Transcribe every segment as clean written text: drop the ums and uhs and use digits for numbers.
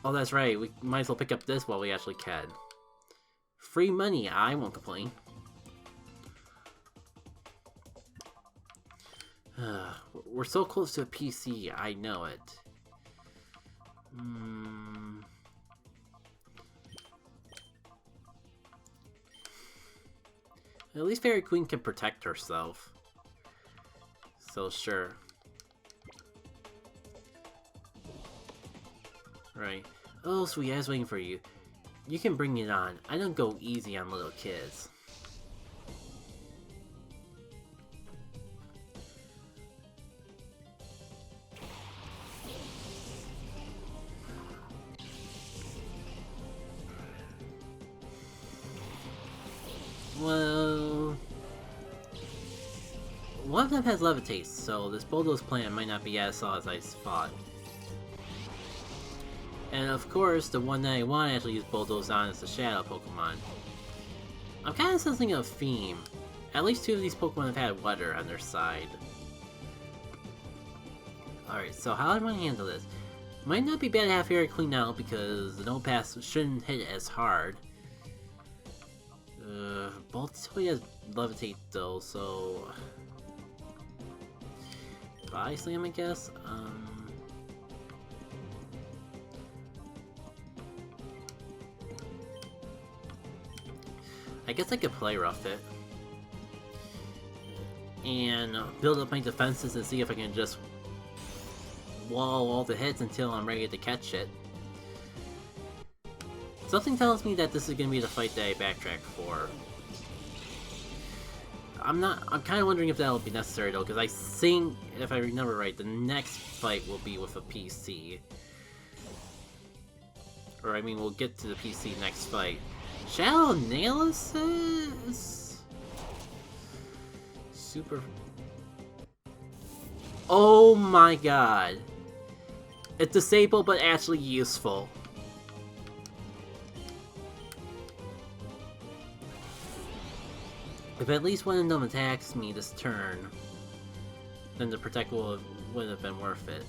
Oh, that's right. We might as well pick up this while we actually can. Free money, I won't complain. We're so close to a PC, I know it. At least Fairy Queen can protect herself. So sure. Right. Oh, sweet, I was waiting for you. You can bring it on. I don't go easy on little kids. Well... one of them has levitate, so this bulldoze plant might not be as solid as I thought. And of course, the one that I want to actually use bulldoze on is the Shadow Pokemon. I'm kind of sensing a theme. At least 2 of these Pokemon have had weather on their side. Alright, so how do I want to handle this? Might not be bad to have Fairy Queen out because the no pass shouldn't hit it as hard. Bolt has levitate though, so... Body Slam, I guess? I guess I could play rough it. And build up my defenses and see if I can just wall all the hits until I'm ready to catch it. Something tells me that this is going to be the fight that I backtrack for. I'm kind of wondering if that'll be necessary though, because I think, if I remember right, the next fight will be with a PC. Or I mean, we'll get to the PC next fight. Shadow Analysis? Super... oh my god. It's disabled but actually useful. If at least one of them attacks me this turn, then the protect would have been worth it.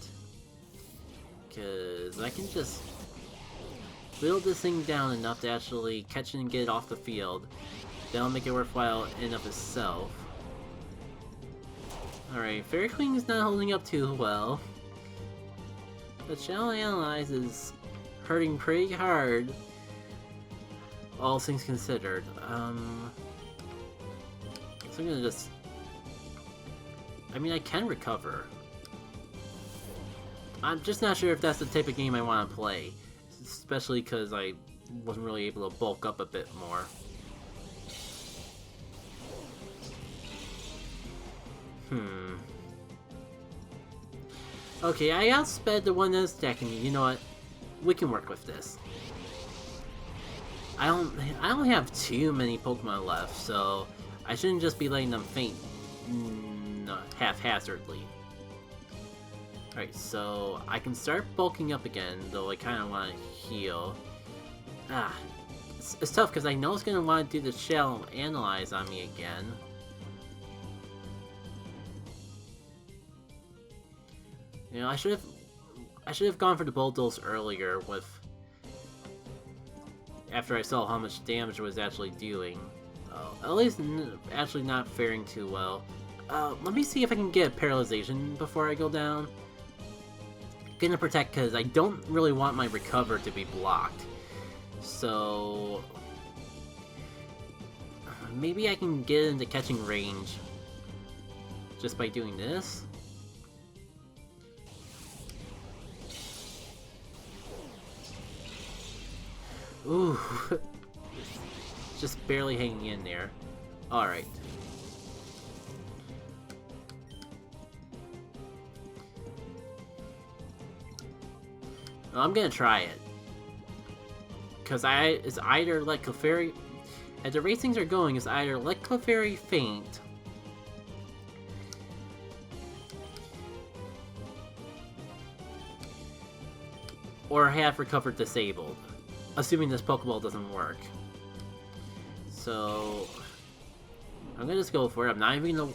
Because I can just whittle this thing down enough to actually catch it and get it off the field. That'll make it worthwhile in and of itself. Alright, Fairy Queen is not holding up too well. But Shadow Analyze is hurting pretty hard, all things considered. So I'm gonna just... I mean, I can recover. I'm just not sure if that's the type of game I want to play. Especially because I wasn't really able to bulk up a bit more. Okay, I outsped the one that's attacking me. You know what? We can work with this. I don't have too many Pokemon left, so I shouldn't just be letting them faint haphazardly. Alright, so I can start bulking up again, though I kind of want to heal. It's tough because I know it's going to want to do the Shadow Analyze on me again. You know, I should have gone for the bulldoze earlier with after I saw how much damage it was actually doing. At least actually not faring too well. Let me see if I can get paralyzation before I go down. Gonna protect because I don't really want my recover to be blocked. So maybe I can get into catching range just by doing this. Ooh, just barely hanging in there. Alright. Well, I'm gonna try it. Because it's either let Clefairy... As the racings are going, it's either let Clefairy faint, or have Recover disabled. Assuming this Pokeball doesn't work. So I'm gonna just go for it. I'm not even gonna...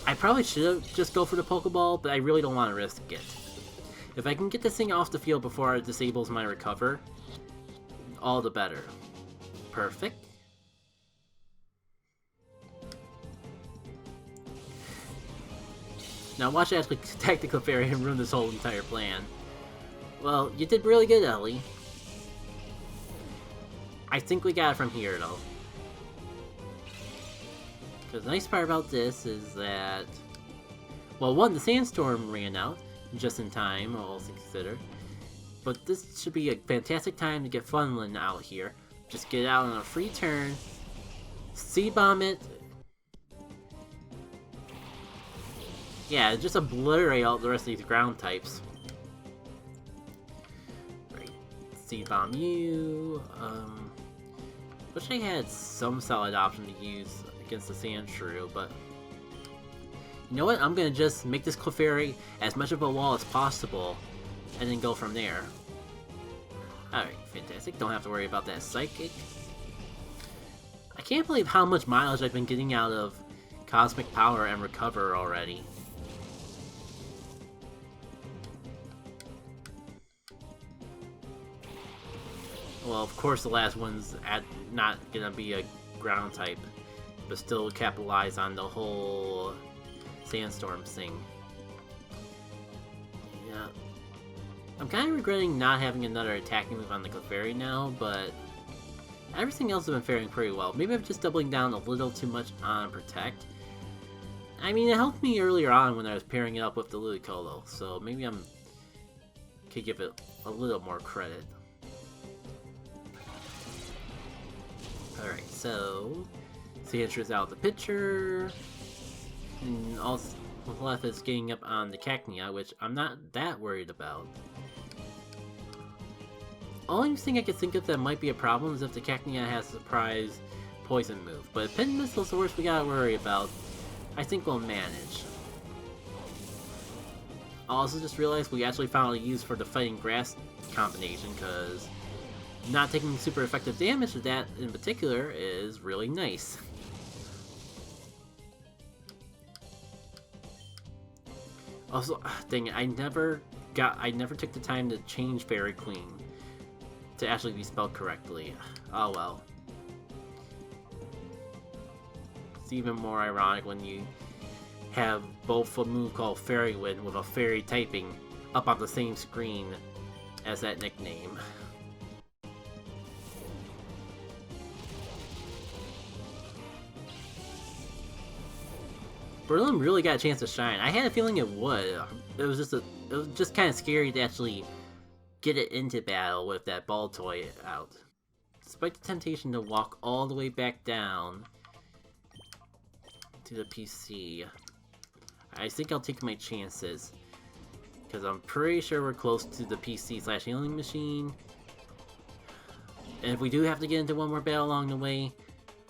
I probably should have just go for the Pokeball, but I really don't want to risk it. If I can get this thing off the field before it disables my recover, all the better. Perfect. Now watch it actually attack the Clefairy and ruin this whole entire plan. Well, you did really good, Ellie. I think we got it from here, though. Because the nice part about this is that... Well, one, the Sandstorm ran out, just in time, all things considered. But this should be a fantastic time to get Funland out here. Just get out on a free turn, Seed Bomb it. Yeah, just obliterate all the rest of these ground types. Right, Seed Bomb you. Wish I had some solid option to use against the Sandshrew, but you know what? I'm gonna just make this Clefairy as much of a wall as possible, and then go from there. Alright, fantastic. Don't have to worry about that Psychic. I can't believe how much mileage I've been getting out of Cosmic Power and Recover already. Well, of course the last one's not gonna be a ground type, but still capitalize on the whole Sandstorm thing. Yeah. I'm kind of regretting not having another attacking move on the Clefairy now, but everything else has been faring pretty well. Maybe I'm just doubling down a little too much on Protect. I mean, it helped me earlier on when I was pairing it up with the Ludicolo, so maybe could give it a little more credit. Alright, so Sandshrew's out of the picture, and all left is getting up on the Cacnea, which I'm not that worried about. Only thing I could think of that might be a problem is if the Cacnea has a surprise poison move, but if Pin Missile's the worst we gotta worry about, I think we'll manage. I also just realized we actually found a use for the Fighting Grass combination, because not taking super effective damage to that in particular is really nice. Also, dang it, I never took the time to change Fairy Queen to actually be spelled correctly. Oh well. It's even more ironic when you have both a move called Fairy Wind with a fairy typing up on the same screen as that nickname. Berlin really got a chance to shine. I had a feeling it would. It was just kind of scary to actually get it into battle with that ball toy out. Despite the temptation to walk all the way back down to the PC, I think I'll take my chances, because I'm pretty sure we're close to the PC/healing machine. And if we do have to get into one more battle along the way,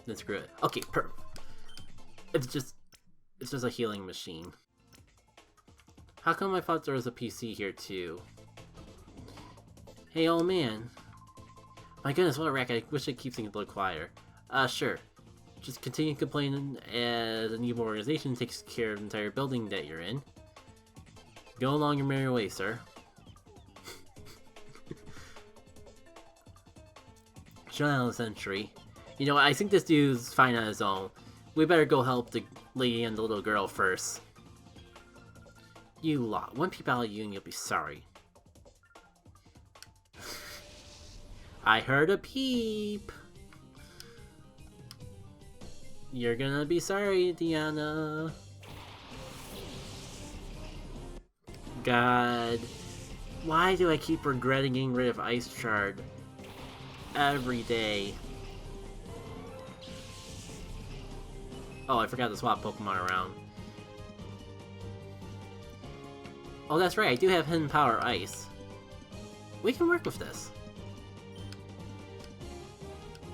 then screw it. Okay, It's just a healing machine. How come I thought there was a PC here too? Hey, old man. My goodness, what a wreck. I wish I'd keep things a little quieter. Sure. Just continue complaining as an evil organization takes care of the entire building that you're in. Go along your merry way, sir. Shut down the sentry. You know what, I think this dude's fine on his own. We better go help the lady and the little girl first. You lot. One peep out of you and you'll be sorry. I heard a peep! You're gonna be sorry, Diana. God. Why do I keep regretting getting rid of Ice Shard every day? Oh, I forgot to swap Pokemon around. Oh, that's right, I do have Hidden Power Ice. We can work with this.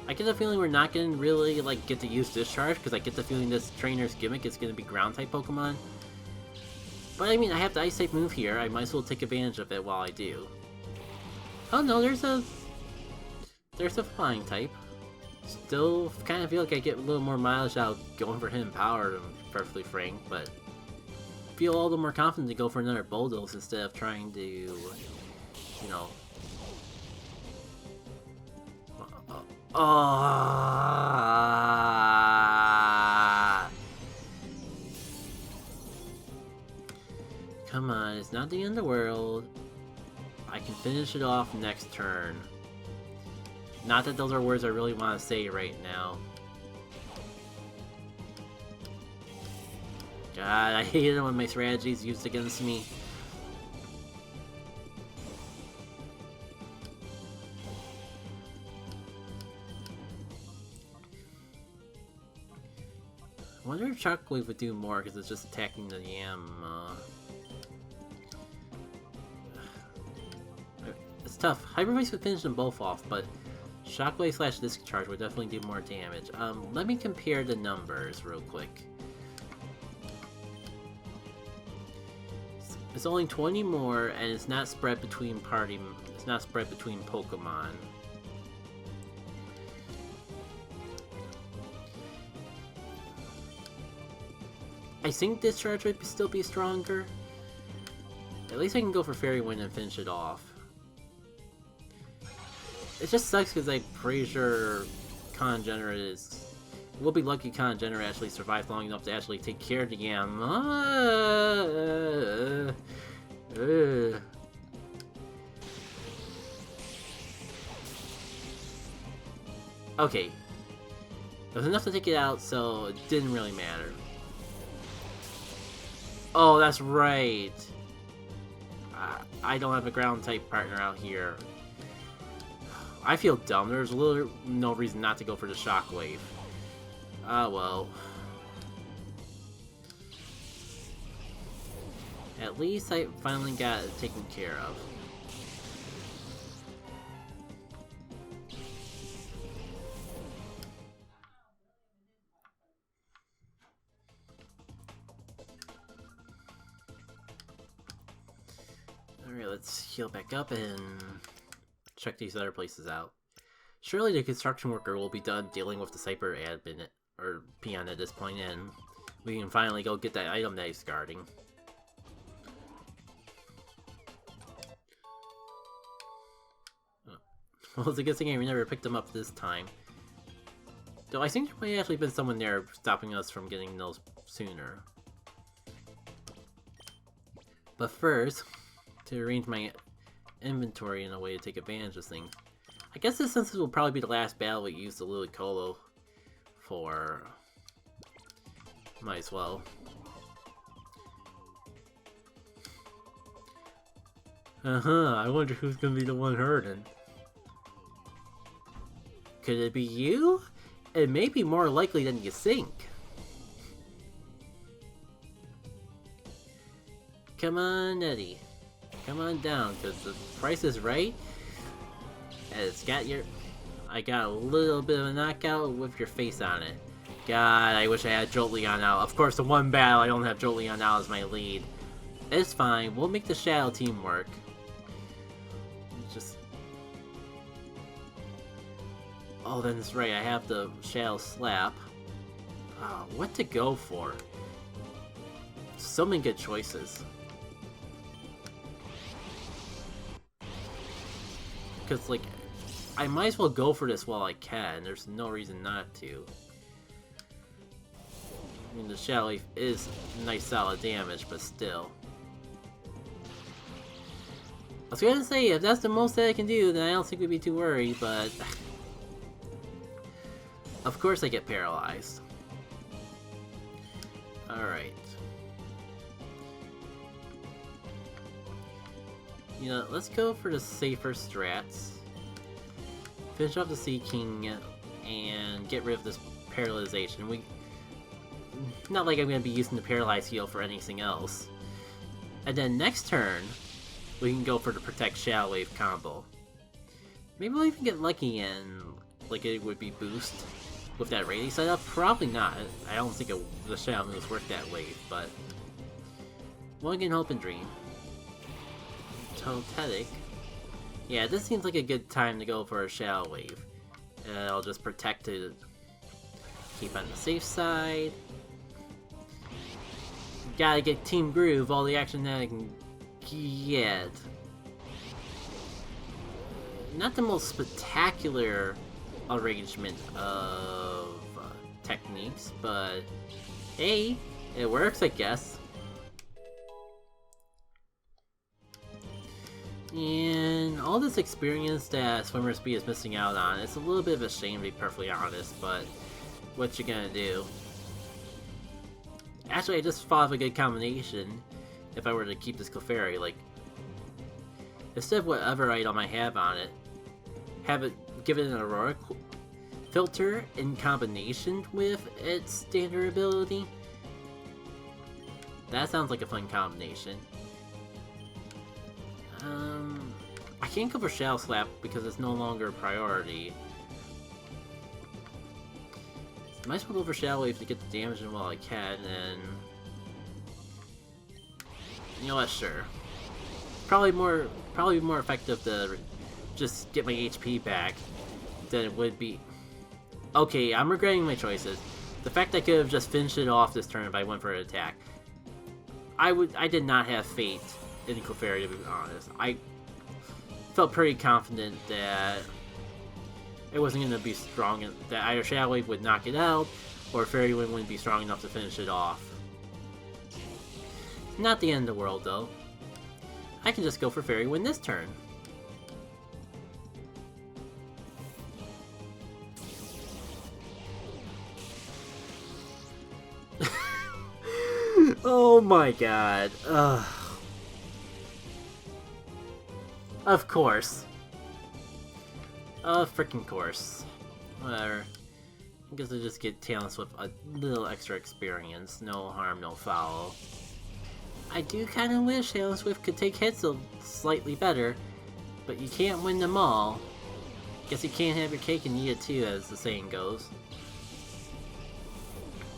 I get the feeling we're not gonna really get to use Discharge, because I get the feeling this trainer's gimmick is gonna be Ground-type Pokemon. But I mean, I have the Ice-type move here, I might as well take advantage of it while I do. Oh no, there's a Flying type. Still kind of feel like I get a little more mileage out going for Hidden Power, to be perfectly frank, but feel all the more confident to go for another Bulldoze instead of trying to, you know... Come on, it's not the end of the world. I can finish it off next turn. Not that those are words I really want to say right now. God, I hate it when my strategy is used against me. I wonder if Shockwave would do more because it's just attacking the Yam. It's tough. Hyper Voice would finish them both off, but Shockwave slash Discharge would definitely do more damage. Let me compare the numbers real quick. It's only 20 more, and it's not spread between It's not spread between Pokemon. I think Discharge would still be stronger. At least I can go for Fairy Wind and finish it off. It just sucks because I'm pretty sure Congener is... We'll be lucky Congener actually survives long enough to actually take care of the Yam. Okay. It was enough to take it out, so it didn't really matter. Oh, that's right. I don't have a ground-type partner out here. I feel dumb. There's literally no reason not to go for the Shockwave. Ah, well. At least I finally got it taken care of. Alright, let's heal back up and check these other places out. Surely the construction worker will be done dealing with the Cyber admin or peon at this point, and we can finally go get that item that he's guarding. Well, it's a good thing we never picked him up this time. Though I think there might have actually been someone there stopping us from getting those sooner. But first, to arrange my inventory in a way to take advantage of this thing. I guess this since this will probably be the last battle we use the Ludicolo for. Might as well. I wonder who's gonna be the one hurting. Could it be you? It may be more likely than you think. Come on, Eddie. Come on down, because the price is right. And it's got your... I got a little bit of a knockout with your face on it. God, I wish I had Jolteon out. Of course, the one battle I don't have Jolteon out as my lead. It's fine. We'll make the Shadow team work. Just... Oh, then it's right. I have the Shadow Slap. Oh, what to go for? So many good choices. Because, like, I might as well go for this while I can. There's no reason not to. I mean, the Shadow Leaf is nice solid damage, but still. I was gonna say, if that's the most that I can do, then I don't think we'd be too worried, but... Of course I get paralyzed. Alright. You know, let's go for the safer strats. Finish off the Sea King and get rid of this paralyzation. Not like I'm going to be using the Paralyze heal for anything else. And then next turn, we can go for the Protect Shadow Wave combo. Maybe we'll even get lucky and like it would be boost with that rating setup. Probably not. I don't think the Shadow moves work that way, but one can hope and dream. Totetic. Yeah, this seems like a good time to go for a Shadow Wave. And I'll just protect to keep on the safe side. Gotta get Team Groove, all the action that I can get. Not the most spectacular arrangement of techniques, but hey, it works, I guess. And all this experience that Swimmer Speed is missing out on, it's a little bit of a shame to be perfectly honest, but what you gonna do? Actually, I just thought of a good combination if I were to keep this Clefairy, like, instead of whatever item I have on it, have it give it an Aurora filter in combination with its standard ability. That sounds like a fun combination. I can't go for Shadow Slap because it's no longer a priority. Might as well go for Shadow Wave to get the damage in while I can, and you know what? Sure. Probably more effective to just get my HP back than it would be. Okay, I'm regretting my choices. The fact I could have just finished it off this turn if I went for an attack. I did not have faith in Clefairy, to be honest. I felt pretty confident that it wasn't going to be strong, that either Shadow Wave would knock it out, or Fairy Wind wouldn't be strong enough to finish it off. Not the end of the world, though. I can just go for Fairy Wind this turn. Oh my god. Ugh. Of course. Of freaking course. Whatever. I guess I just get Talents with a little extra experience. No harm, no foul. I do kind of wish Talon Swift could take hits slightly better, but you can't win them all. Guess you can't have your cake and eat it too, as the saying goes.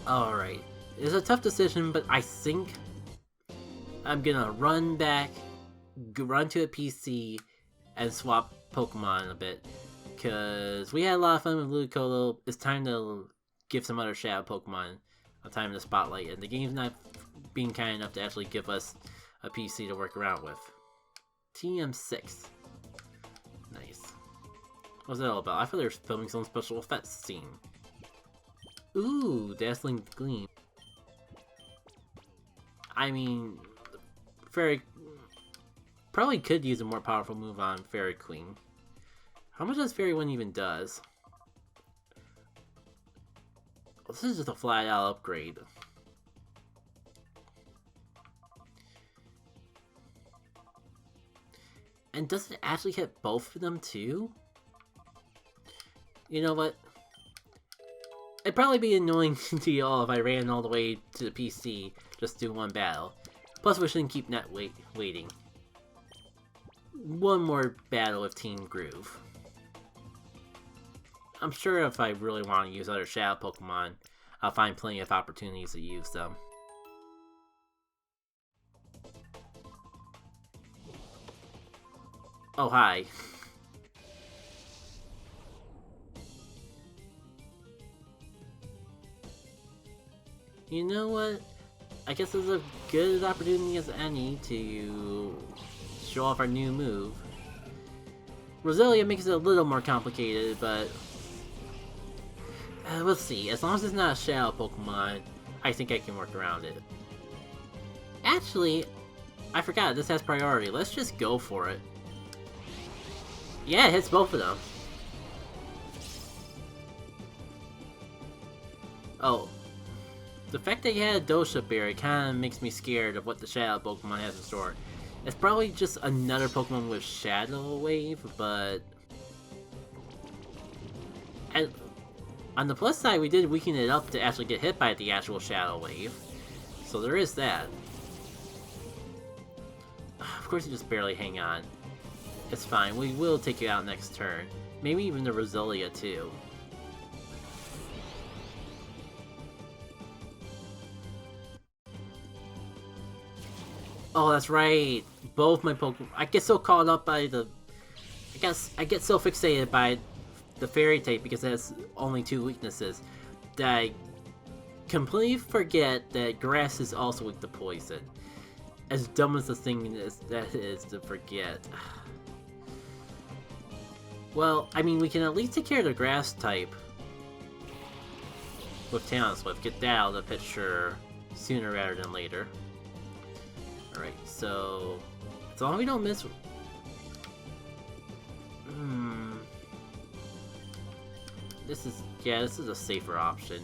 Alright. It's a tough decision, but I think I'm gonna run back, run to a PC, and swap Pokemon a bit. Because we had a lot of fun with Ludicolo. It's time to give some other Shadow Pokemon a time in the spotlight, and the game's not being kind enough to actually give us a PC to work around with. TM6. Nice. What's that all about? I thought they were filming some special effects scene. Ooh, Dazzling Gleam. I mean, Fairy probably could use a more powerful move on Fairy Queen. How much does Fairy Wind even does? This is just a flat out upgrade. And does it actually hit both of them too? You know what? It'd probably be annoying to y'all if I ran all the way to the PC just to do one battle. Plus we shouldn't keep net waiting. One more battle with Team Groove. I'm sure if I really want to use other Shadow Pokemon, I'll find plenty of opportunities to use them. Oh, hi. You know what? I guess it's a good opportunity as any to show off our new move. Roselia makes it a little more complicated, but we'll see. As long as it's not a Shadow Pokemon, I think I can work around it. Actually, I forgot, this has priority. Let's just go for it. Yeah, it hits both of them. Oh. The fact that you had a Dosha Berry kind of makes me scared of what the Shadow Pokemon has in store. It's probably just another Pokemon with Shadow Wave, but... And on the plus side, we did weaken it up to actually get hit by the actual Shadow Wave. So there is that. Of course you just barely hang on. It's fine, we will take you out next turn. Maybe even the Roselia too. Oh, that's right. Both my Pokemon. I get so caught up by the... I get so fixated by the Fairy type because it has only two weaknesses that I completely forget that grass is also weak to poison. As dumb as the thing is, that is to forget. Well, I mean, we can at least take care of the grass type with Talon Swift. Get that out of the picture sooner rather than later. Alright, so as long as we don't miss... This is a safer option.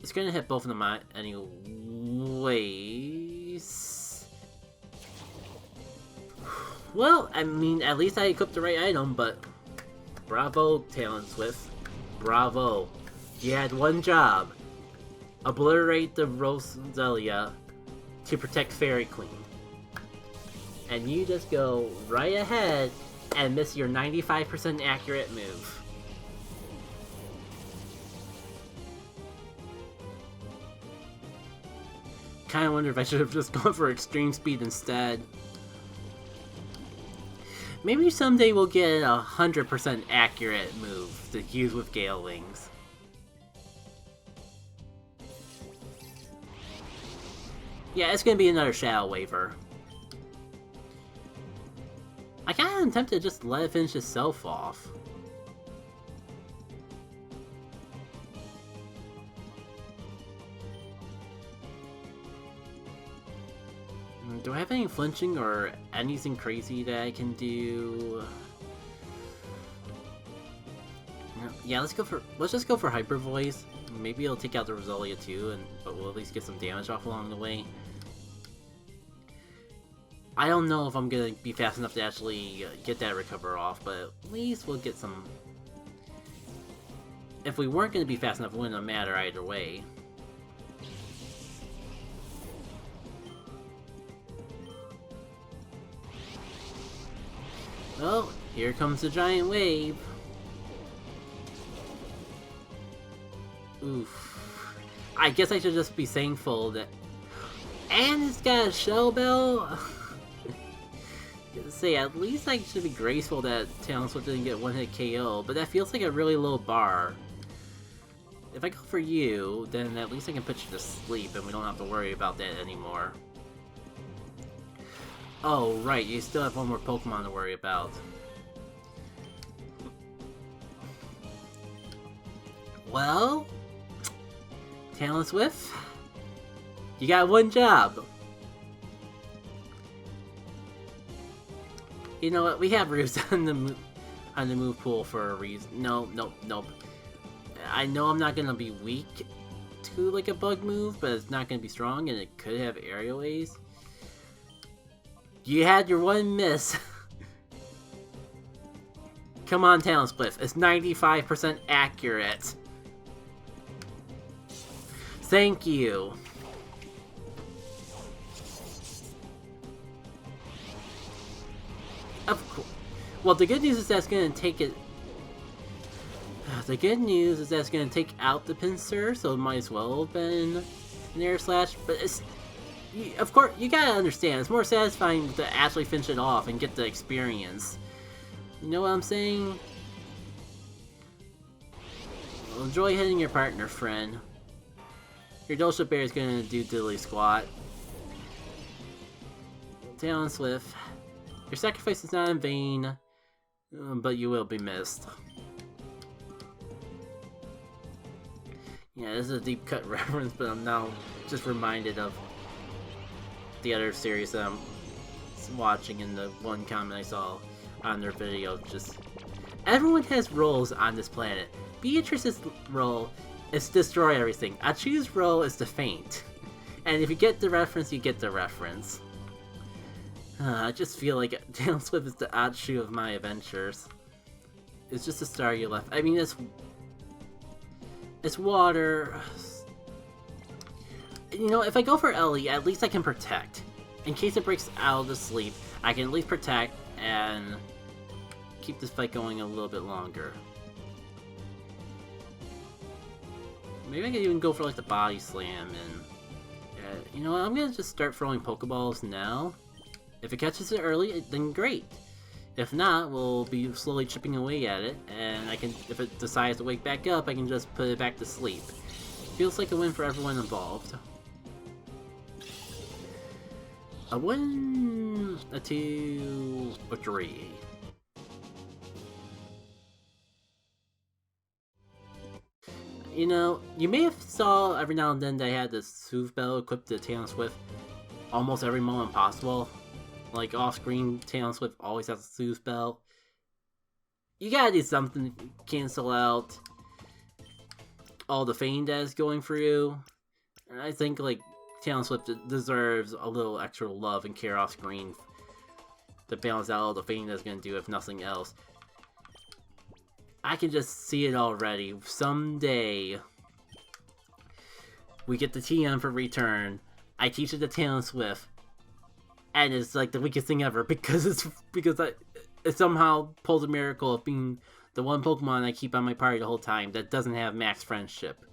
It's gonna hit both of them anyways. Well, I mean, at least I equipped the right item, but bravo, Talon Swift. Bravo. You had one job. Obliterate the Roselia to protect Fairy Queen. And you just go right ahead and miss your 95% accurate move. Kinda wonder if I should have just gone for extreme speed instead. Maybe someday we'll get a 100% accurate move to use with Gale Wings. Yeah, it's gonna be another Shadow Waver. I kinda am tempted to just let it finish itself off. Do I have any flinching or anything crazy that I can do? Yeah, let's just go for Hyper Voice. Maybe it'll take out the Roselia too, but we'll at least get some damage off along the way. I don't know if I'm gonna be fast enough to actually get that recover off, but at least we'll get some... If we weren't gonna be fast enough, it wouldn't matter either way. Well, here comes the giant wave. Oof. I guess I should just be thankful that... And it's got a Shell Bell? Say, at least I should be graceful that Talon Swift didn't get one-hit KO, but that feels like a really low bar. If I go for you, then at least I can put you to sleep and we don't have to worry about that anymore. Oh, right, you still have one more Pokemon to worry about. Well, Talon Swift, you got one job. You know what? We have Roost on the move pool for a reason. Nope. I know I'm not gonna be weak to like a bug move, but it's not gonna be strong, and it could have Aerial Ace. You had your one miss. Come on, Talon Swift. It's 95% accurate. Thank you. Of course. Well, the good news is that's gonna take it. The good news is that's gonna take out the Pinsir, so it might as well have been an Air Slash. But it's, of course, you gotta understand, it's more satisfying to actually finish it off and get the experience. You know what I'm saying? Well, enjoy hitting your partner, friend. Your Dosha Bear is gonna do diddly squat. Talon Swift. Your sacrifice is not in vain, but you will be missed. Yeah, this is a deep cut reference, but I'm now just reminded of the other series that I'm watching in the one comment I saw on their video. Just everyone has roles on this planet. Beatrice's role is to destroy everything. Achu's role is to faint. And if you get the reference, you get the reference. I just feel like Talon Swift is the Achu of my adventures. It's just a star you left. I mean, it's water. You know, if I go for Ellie, at least I can protect. In case it breaks out of the sleep, I can at least protect and keep this fight going a little bit longer. Maybe I could even go for like the Body Slam and... you know what, I'm gonna just start throwing Pokeballs now. If it catches it early, then great. If not, we'll be slowly chipping away at it, and I can, if it decides to wake back up, I can just put it back to sleep. Feels like a win for everyone involved. A 1, a 2, a 3. You know, you may have saw every now and then they had this Soothe Bell equipped to Tailwind Swift almost every moment possible. Like off-screen, Tailwind Swift always has a Soothe Bell. You gotta do something to cancel out all the fame that is going for you. And I think like Tailwind Swift deserves a little extra love and care off screen to balance out all the fame that's gonna do if nothing else. I can just see it already. Someday we get the TM for return. I teach it to Tailwind Swift, and it's like the weakest thing ever because it somehow pulls a miracle of being the one Pokemon I keep on my party the whole time that doesn't have max friendship.